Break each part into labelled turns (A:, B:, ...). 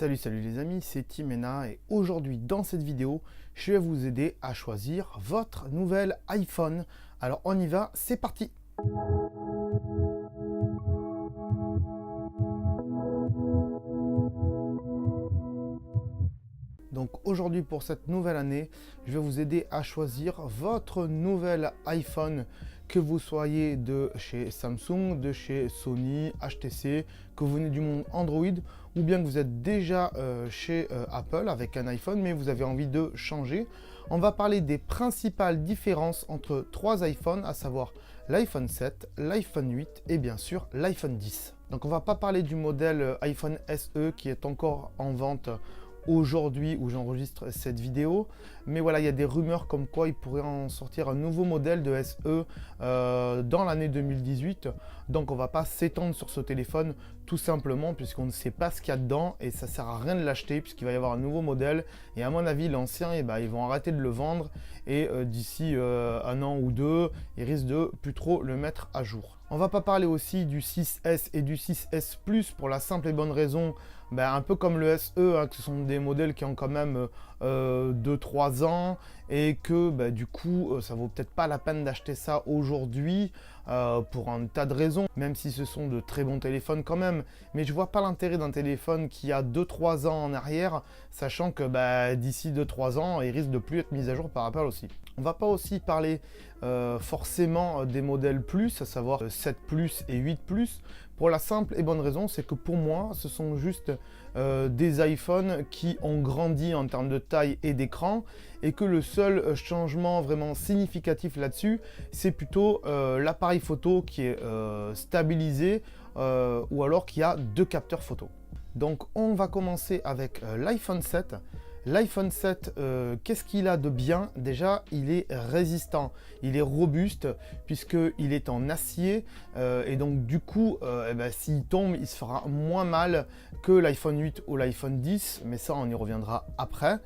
A: Salut les amis, c'est Timena et aujourd'hui dans cette vidéo, je vais vous aider à choisir votre nouvel iPhone. Alors on y va, c'est parti! Donc aujourd'hui pour cette nouvelle année, je vais vous aider à choisir votre nouvel iPhone, que vous soyez de chez Samsung, de chez Sony, HTC, que vous venez du monde Android ou bien que vous êtes déjà chez Apple avec un iPhone mais vous avez envie de changer. On va parler des principales différences entre trois iPhones, à savoir l'iPhone 7, l'iPhone 8 et bien sûr l'iPhone 10. Donc on va pas parler du modèle iPhone SE qui est encore en vente aujourd'hui où j'enregistre cette vidéo, mais voilà, il y a des rumeurs comme quoi il pourrait en sortir un nouveau modèle de SE dans l'année 2018. Donc on va pas s'étendre sur ce téléphone tout simplement puisqu'on ne sait pas ce qu'il y a dedans et ça sert à rien de l'acheter puisqu'il va y avoir un nouveau modèle et à mon avis l'ancien ils vont arrêter de le vendre et d'ici un an ou deux ils risquent de plus trop le mettre à jour. On va pas parler aussi du 6S et du 6S Plus pour la simple et bonne raison, un peu comme le SE, que ce sont des modèles qui ont quand même 2-3 ans et que du coup ça vaut peut-être pas la peine d'acheter ça aujourd'hui pour un tas de raisons, même si ce sont de très bons téléphones quand même. Mais je vois pas l'intérêt d'un téléphone qui a 2-3 ans en arrière, sachant que d'ici 2-3 ans il risque de plus être mis à jour par Apple aussi. On va pas aussi parler forcément des modèles Plus, à savoir 7 Plus et 8 Plus, pour la simple et bonne raison, c'est que pour moi, ce sont juste des iPhones qui ont grandi en termes de taille et d'écran, et que le seul changement vraiment significatif là-dessus, c'est plutôt l'appareil photo qui est stabilisé, ou alors qui a deux capteurs photo. Donc on va commencer avec l'iPhone 7. L'iPhone 7, qu'est-ce qu'il a de bien? Déjà, il est résistant, il est robuste puisqu'il est en acier et donc du coup, s'il tombe, il se fera moins mal que l'iPhone 8 ou l'iPhone 10, mais ça, on y reviendra après.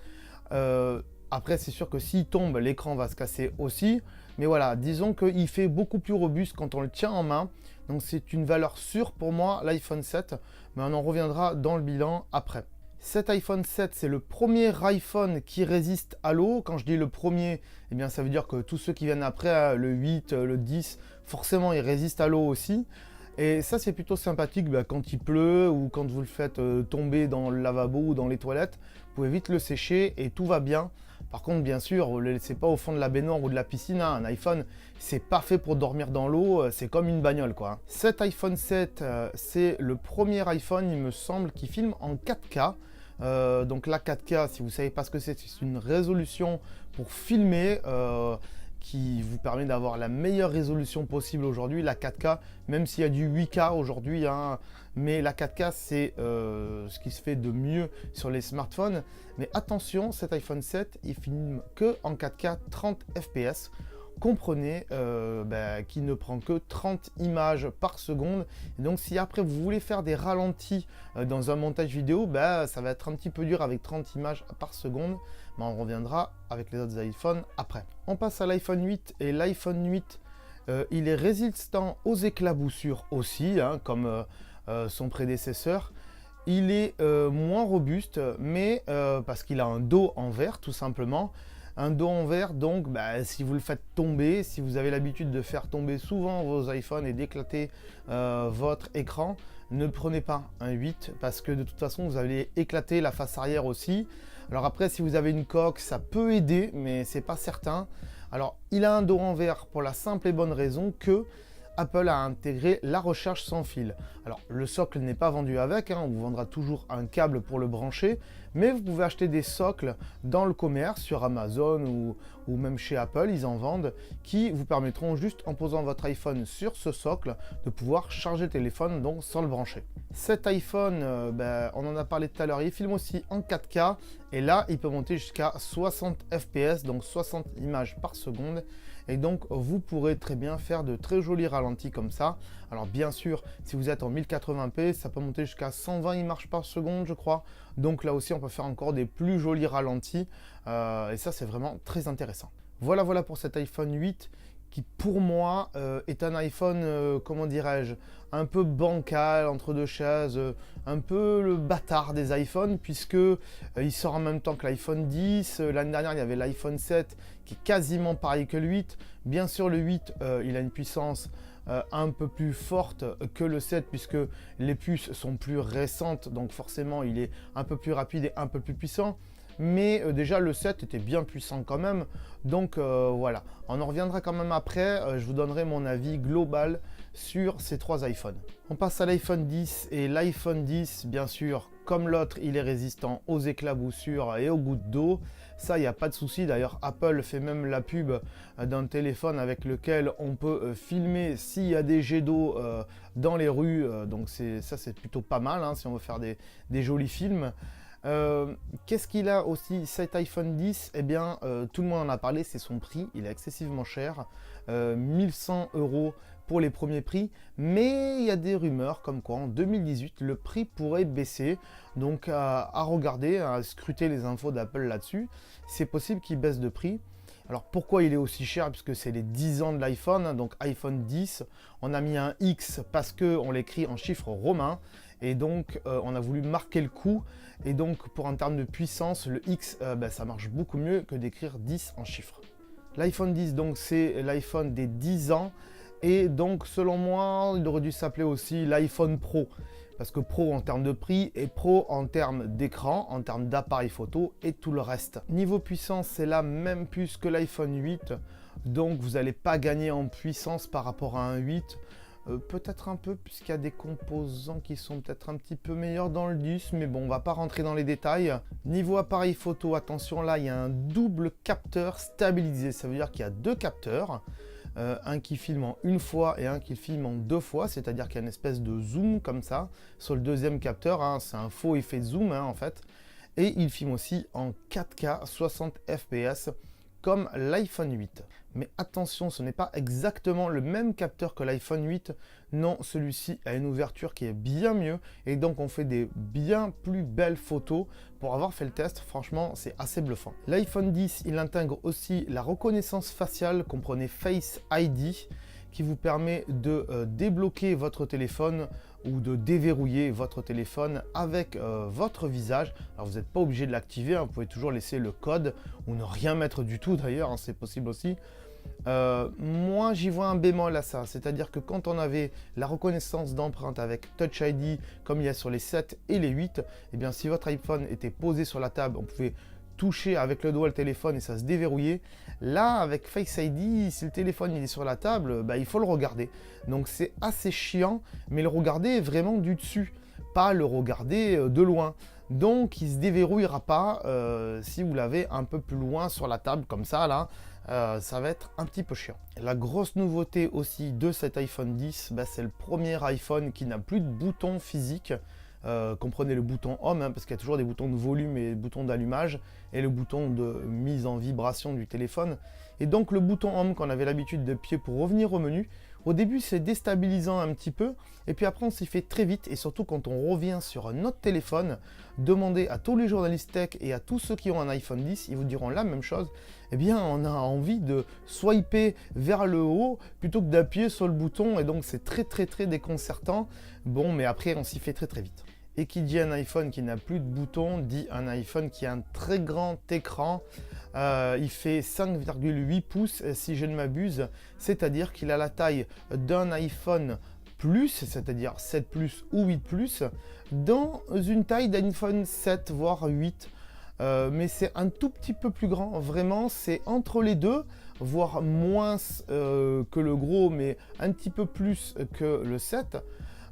A: Après, c'est sûr que s'il tombe, l'écran va se casser aussi, mais voilà, disons qu'il fait beaucoup plus robuste quand on le tient en main, donc c'est une valeur sûre pour moi, l'iPhone 7, mais on en reviendra dans le bilan après. Cet iPhone 7, c'est le premier iPhone qui résiste à l'eau. Quand je dis le premier, eh bien, ça veut dire que tous ceux qui viennent après, le 8, le 10, forcément, ils résistent à l'eau aussi. Et ça, c'est plutôt sympathique quand il pleut ou quand vous le faites tomber dans le lavabo ou dans les toilettes. Vous pouvez vite le sécher et tout va bien. Par contre, bien sûr, vous ne le laissez pas au fond de la baignoire ou de la piscine. Un iPhone, c'est pas fait pour dormir dans l'eau, c'est comme une bagnole, quoi. Cet iPhone 7, c'est le premier iPhone, il me semble, qui filme en 4K. Donc la 4K, si vous ne savez pas ce que c'est une résolution pour filmer qui vous permet d'avoir la meilleure résolution possible aujourd'hui. La 4K, même s'il y a du 8K aujourd'hui, mais la 4K c'est ce qui se fait de mieux sur les smartphones. Mais attention, cet iPhone 7, il filme que en 4K 30 fps. Comprenez qu'il ne prend que 30 images par seconde. Et donc si après vous voulez faire des ralentis dans un montage vidéo, ça va être un petit peu dur avec 30 images par seconde. Mais on reviendra avec les autres iPhones après. On passe à l'iPhone 8 et l'iPhone 8, il est résistant aux éclaboussures aussi, comme son prédécesseur. Il est moins robuste, mais parce qu'il a un dos en verre tout simplement. Un dos en verre, donc si vous le faites tomber, si vous avez l'habitude de faire tomber souvent vos iPhones et d'éclater votre écran, ne prenez pas un 8 parce que de toute façon vous allez éclater la face arrière aussi. Alors après, si vous avez une coque, ça peut aider, mais c'est pas certain. Alors il a un dos en verre pour la simple et bonne raison que Apple a intégré la recharge sans fil. Alors le socle n'est pas vendu avec, on vous vendra toujours un câble pour le brancher, mais vous pouvez acheter des socles dans le commerce, sur Amazon ou même chez Apple, ils en vendent, qui vous permettront juste en posant votre iPhone sur ce socle de pouvoir charger le téléphone donc sans le brancher. Cet iPhone, on en a parlé tout à l'heure, il filme aussi en 4K et là il peut monter jusqu'à 60 fps, donc 60 images par seconde. Et donc vous pourrez très bien faire de très jolis ralentis comme ça. Alors bien sûr, si vous êtes en 1080p, ça peut monter jusqu'à 120 images par seconde je crois. Donc là aussi on peut faire encore des plus jolis ralentis et ça c'est vraiment très intéressant. Voilà pour cet iPhone 8 qui pour moi est un iPhone, comment dirais-je, un peu bancal, entre deux chaises, un peu le bâtard des iPhones, puisque il sort en même temps que l'iPhone 10. L'année dernière, il y avait l'iPhone 7 qui est quasiment pareil que le 8. Bien sûr, le 8, il a une puissance un peu plus forte que le 7, puisque les puces sont plus récentes, donc forcément, il est un peu plus rapide et un peu plus puissant. Mais déjà le 7 était bien puissant quand même, donc voilà, on en reviendra quand même après, je vous donnerai mon avis global sur ces trois iPhones. On passe à l'iPhone 10, et l'iPhone 10 bien sûr comme l'autre il est résistant aux éclaboussures et aux gouttes d'eau, ça il n'y a pas de souci. D'ailleurs Apple fait même la pub d'un téléphone avec lequel on peut filmer s'il y a des jets d'eau dans les rues, donc ça c'est plutôt pas mal hein, si on veut faire des jolis films. Qu'est-ce qu'il a aussi cet iPhone 10? Eh bien, tout le monde en a parlé, c'est son prix, il est excessivement cher, 1100 € pour les premiers prix, mais il y a des rumeurs comme quoi en 2018 le prix pourrait baisser, donc à regarder, à scruter les infos d'Apple là-dessus, c'est possible qu'il baisse de prix. Alors pourquoi il est aussi cher? Puisque c'est les 10 ans de l'iPhone, donc iPhone 10, on a mis un X parce qu'on l'écrit en chiffres romains, et donc on a voulu marquer le coup, et donc pour un terme de puissance, le X, ça marche beaucoup mieux que d'écrire 10 en chiffres. L'iPhone 10, donc c'est l'iPhone des 10 ans, et donc selon moi, il aurait dû s'appeler aussi l'iPhone Pro, parce que Pro en termes de prix et Pro en termes d'écran, en termes d'appareil photo et tout le reste. Niveau puissance, c'est la même puce que l'iPhone 8, donc vous n'allez pas gagner en puissance par rapport à un 8. Peut-être un peu, puisqu'il y a des composants qui sont peut-être un petit peu meilleurs dans le 10, mais bon, on va pas rentrer dans les détails. Niveau appareil photo, attention là, il y a un double capteur stabilisé, ça veut dire qu'il y a deux capteurs. Un qui filme en une fois et un qui filme en deux fois, c'est-à-dire qu'il y a une espèce de zoom comme ça sur le deuxième capteur, hein, c'est un faux effet de zoom hein, en fait, et il filme aussi en 4K 60 fps comme l'iPhone 8. Mais attention, ce n'est pas exactement le même capteur que l'iPhone 8, non, celui-ci a une ouverture qui est bien mieux, et donc on fait des bien plus belles photos. Pour avoir fait le test, franchement, c'est assez bluffant. L'iPhone 10, il intègre aussi la reconnaissance faciale, comprenez Face ID, qui vous permet de débloquer votre téléphone ou de déverrouiller votre téléphone avec votre visage. Alors vous n'êtes pas obligé de l'activer, hein, vous pouvez toujours laisser le code ou ne rien mettre du tout d'ailleurs, hein, c'est possible aussi. Moi j'y vois un bémol à ça, c'est-à-dire que quand on avait la reconnaissance d'empreinte avec Touch ID comme il y a sur les 7 et les 8, eh bien si votre iPhone était posé sur la table, on pouvait toucher avec le doigt le téléphone et ça se déverrouillait. Là avec Face ID, si le téléphone il est sur la table, il faut le regarder, donc c'est assez chiant, mais le regarder vraiment du dessus, pas le regarder de loin. Donc il ne se déverrouillera pas si vous l'avez un peu plus loin sur la table comme ça là, ça va être un petit peu chiant. La grosse nouveauté aussi de cet iPhone 10, c'est le premier iPhone qui n'a plus de bouton physique. Comprenez le bouton Home, hein, parce qu'il y a toujours des boutons de volume et des boutons d'allumage, et le bouton de mise en vibration du téléphone. Et donc le bouton Home qu'on avait l'habitude de pied pour revenir au menu, au début c'est déstabilisant un petit peu, et puis après on s'y fait très vite, et surtout quand on revient sur notre téléphone, demandez à tous les journalistes tech et à tous ceux qui ont un iPhone 10, ils vous diront la même chose. Eh bien on a envie de swiper vers le haut plutôt que d'appuyer sur le bouton, et donc c'est très déconcertant. Bon, mais après on s'y fait très vite. Et qui dit un iPhone qui n'a plus de boutons, dit un iPhone qui a un très grand écran. Il fait 5,8 pouces si je ne m'abuse, c'est-à-dire qu'il a la taille d'un iPhone Plus, c'est-à-dire 7 Plus ou 8 Plus, dans une taille d'iPhone 7 voire 8. Mais c'est un tout petit peu plus grand, vraiment c'est entre les deux, voire moins que le gros, mais un petit peu plus que le 7.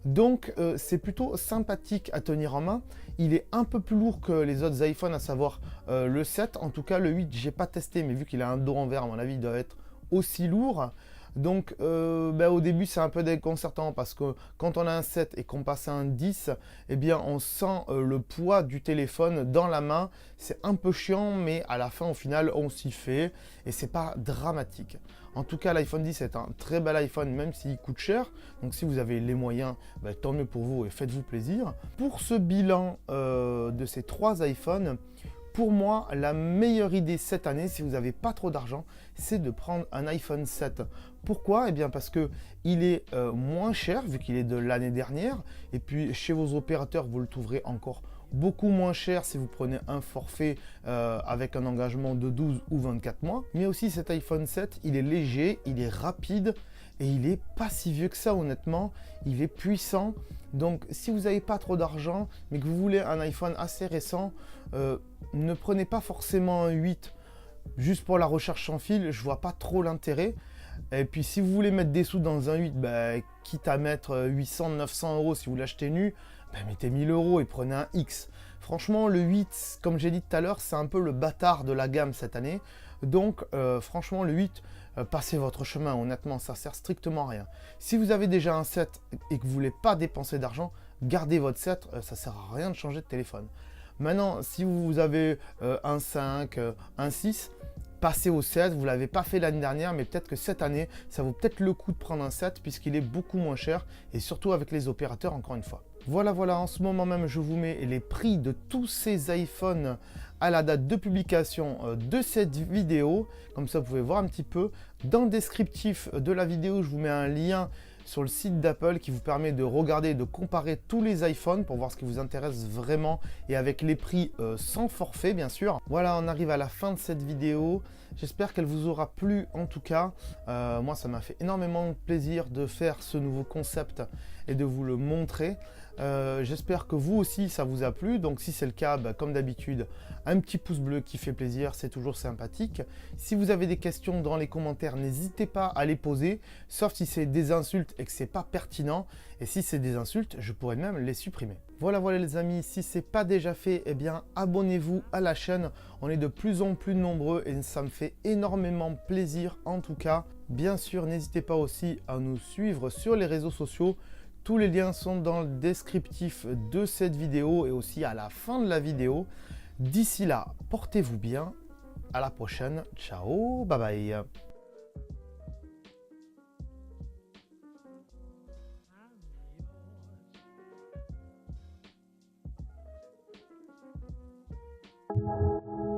A: Donc c'est plutôt sympathique à tenir en main. Il est un peu plus lourd que les autres iPhones, à savoir le 7. En tout cas le 8 j'ai pas testé, mais vu qu'il a un dos en verre, à mon avis il doit être aussi lourd. Donc au début c'est un peu déconcertant, parce que quand on a un 7 et qu'on passe à un 10, eh bien on sent le poids du téléphone dans la main. C'est un peu chiant, mais à la fin au final on s'y fait et c'est pas dramatique. En tout cas l'iPhone 10 est un très bel iPhone, même s'il coûte cher. Donc si vous avez les moyens, tant mieux pour vous et faites-vous plaisir. Pour ce bilan de ces trois iPhones, Pour moi, la meilleure idée cette année, si vous n'avez pas trop d'argent, c'est de prendre un iPhone 7. Pourquoi? Eh bien parce qu'il est moins cher vu qu'il est de l'année dernière. Et puis chez vos opérateurs, vous le trouverez encore beaucoup moins cher si vous prenez un forfait avec un engagement de 12 ou 24 mois. Mais aussi cet iPhone 7, il est léger, il est rapide et il est pas si vieux que ça honnêtement. Il est puissant. Donc si vous n'avez pas trop d'argent mais que vous voulez un iPhone assez récent, ne prenez pas forcément un 8 juste pour la recherche sans fil, je vois pas trop l'intérêt. Et puis si vous voulez mettre des sous dans un 8, quitte à mettre 800, 900 euros si vous l'achetez nu, mettez 1000 euros et prenez un X. Franchement, le 8, comme j'ai dit tout à l'heure, c'est un peu le bâtard de la gamme cette année. Donc franchement, le 8, passez votre chemin, honnêtement, ça sert strictement à rien. Si vous avez déjà un 7 et que vous ne voulez pas dépenser d'argent, gardez votre 7, ça sert à rien de changer de téléphone. Maintenant, si vous avez un 5, un 6, passez au 7. Vous ne l'avez pas fait l'année dernière, mais peut-être que cette année, ça vaut peut-être le coup de prendre un 7 puisqu'il est beaucoup moins cher et surtout avec les opérateurs, encore une fois. Voilà, en ce moment même, je vous mets les prix de tous ces iPhones à la date de publication de cette vidéo. Comme ça, vous pouvez voir un petit peu. Dans le descriptif de la vidéo, je vous mets un lien sur le site d'Apple qui vous permet de regarder, de comparer tous les iPhones pour voir ce qui vous intéresse vraiment et avec les prix sans forfait bien sûr. Voilà, on arrive à la fin de cette vidéo. J'espère qu'elle vous aura plu en tout cas. Moi, ça m'a fait énormément plaisir de faire ce nouveau concept et de vous le montrer. J'espère que vous aussi ça vous a plu, donc si c'est le cas, comme d'habitude, un petit pouce bleu qui fait plaisir, c'est toujours sympathique. Si vous avez des questions dans les commentaires, n'hésitez pas à les poser, sauf si c'est des insultes et que c'est pas pertinent, et si c'est des insultes, je pourrais même les supprimer. Voilà les amis, si c'est pas déjà fait, eh bien abonnez-vous à la chaîne, on est de plus en plus nombreux et ça me fait énormément plaisir en tout cas. Bien sûr, n'hésitez pas aussi à nous suivre sur les réseaux sociaux. Tous les liens sont dans le descriptif de cette vidéo et aussi à la fin de la vidéo. D'ici là, portez-vous bien. À la prochaine. Ciao, bye bye.